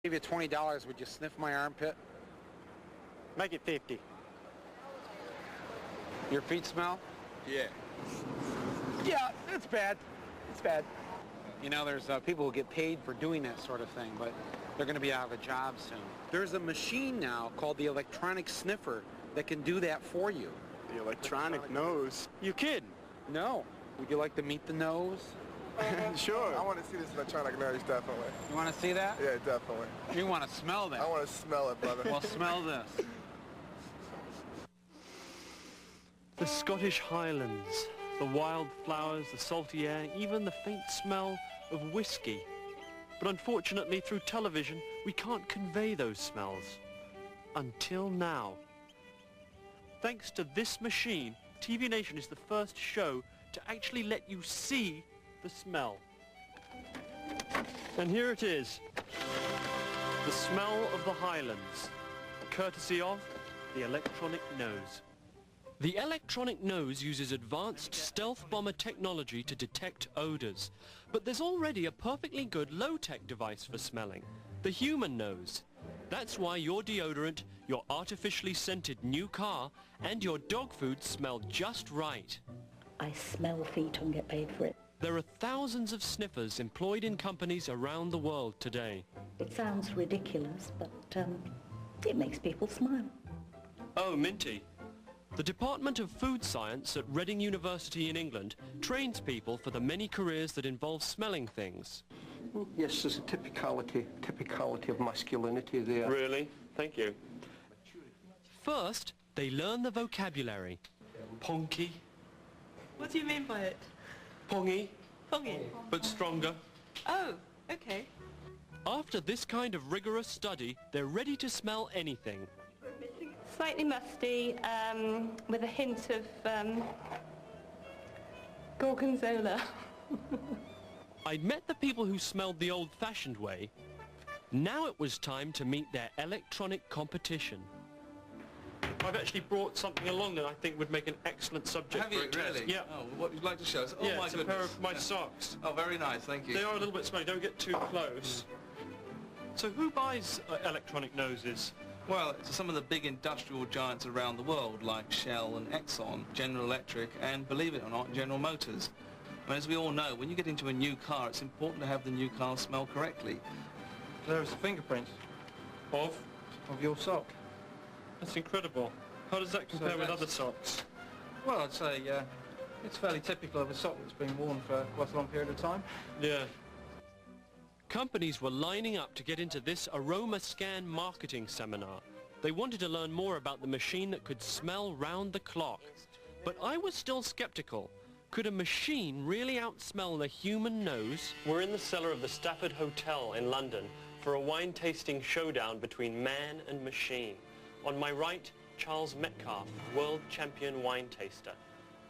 Give you $20, would you sniff my armpit? Make it 50. Your feet smell? Yeah. Yeah, it's bad. It's bad. You know, there's people who get paid for doing that sort of thing, but they're going to be out of a job soon. There's a machine now called the electronic sniffer that can do that for you. The electronic nose. You kidding? No. Would you like to meet the nose? Sure. I want to see this electronic nose, definitely. You want to see that? Yeah, definitely. You want to smell that? I want to smell it, brother. Well, smell this. The Scottish Highlands, the wild flowers, the salty air, even the faint smell of whiskey. But unfortunately, through television, we can't convey those smells. Until now. Thanks to this machine, TV Nation is the first show to actually let you see the smell. And here it is. The smell of the Highlands, courtesy of the electronic nose. The electronic nose uses advanced stealth bomber technology to detect odors. But there's already a perfectly good low-tech device for smelling, the human nose. That's why your deodorant, your artificially scented new car, and your dog food smell just right. I smell feet and get paid for it. There are thousands of sniffers employed in companies around the world today. It sounds ridiculous, but it makes people smile. Oh, Minty. The Department of Food Science at Reading University in England trains people for the many careers that involve smelling things. Yes, there's a typicality of masculinity there. Really? Thank you. First, they learn the vocabulary. Ponky. What do you mean by it? Pongy. Pongy. But stronger. Oh, okay. After this kind of rigorous study, they're ready to smell anything. Slightly musty, with a hint of gorgonzola. I'd met the people who smelled the old-fashioned way. Now it was time to meet their electronic competition. I've actually brought something along that I think would make an excellent subject Have for you a test. really? Yeah. Oh, what would you like to show us? Oh, yeah, my it's goodness. a pair of my socks. Oh, very nice, thank you. They are a little bit smelly, don't get too close. So who buys electronic noses? Well, it's some of the big industrial giants around the world, like Shell and Exxon, General Electric, and believe it or not, General Motors. I mean, as we all know, when you get into a new car, it's important to have the new car smell correctly. There's the fingerprint Of? your sock. That's incredible. How does that compare with that's- other socks? Well, I'd say it's fairly typical of a sock that's been worn for quite a long period of time. Yeah. Companies were lining up to get into this aroma scan marketing seminar. They wanted to learn more about the machine that could smell round the clock. But I was still skeptical. Could a machine really outsmell the human nose? We're in the cellar of the Stafford Hotel in London for a wine tasting showdown between man and machine. On my right, Charles Metcalf, world champion wine taster.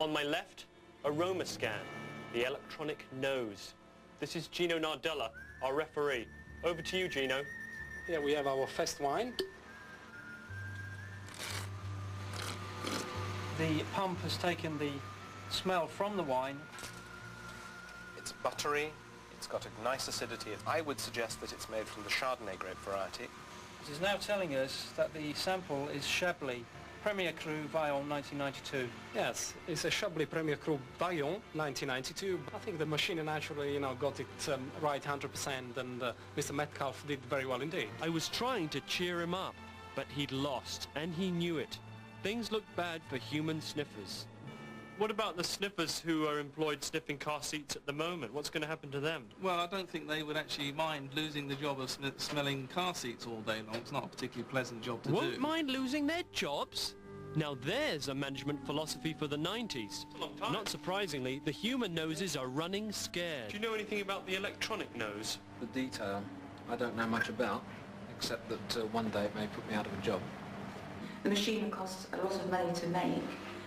On my left, aroma scan, the electronic nose. This is Gino Nardella, our referee. Over to you, Gino. Here we have our first wine. The pump has taken the smell from the wine. It's buttery, it's got a nice acidity. I would suggest that it's made from the Chardonnay grape variety. It is now telling us that the sample is Chablis Premier Cru Vaillant 1992. Yes, it's a Chablis Premier Cru Vaillant 1992. I think the machine naturally, got it right 100%, and Mr. Metcalf did very well indeed. I was trying to cheer him up, but he'd lost, and he knew it. Things looked bad for human sniffers. What about the sniffers who are employed sniffing car seats at the moment? What's going to happen to them? Well, I don't think they would actually mind losing the job of smelling car seats all day long. It's not a particularly pleasant job to do. Won't mind losing their jobs? Now there's a management philosophy for the 90s. Not surprisingly, the human noses are running scared. Do you know anything about the electronic nose? The detail I don't know much about, except that one day it may put me out of a job. The machine costs a lot of money to make,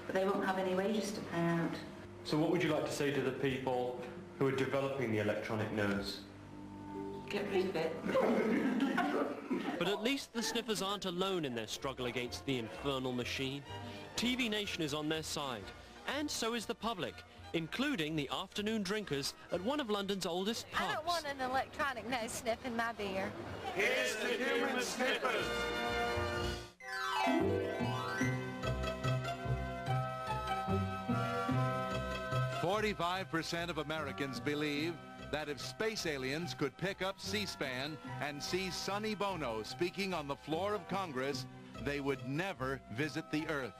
but they won't have any wages to pay out. So what would you like to say to the people who are developing the electronic nose? Get rid of it. But at least the sniffers aren't alone in their struggle against the infernal machine. TV Nation is on their side, and so is the public, including the afternoon drinkers at one of London's oldest pubs. I don't want an electronic nose sniffing my beer. Here's the human sniffers. 45% of Americans believe that if space aliens could pick up C-SPAN and see Sonny Bono speaking on the floor of Congress, they would never visit the Earth.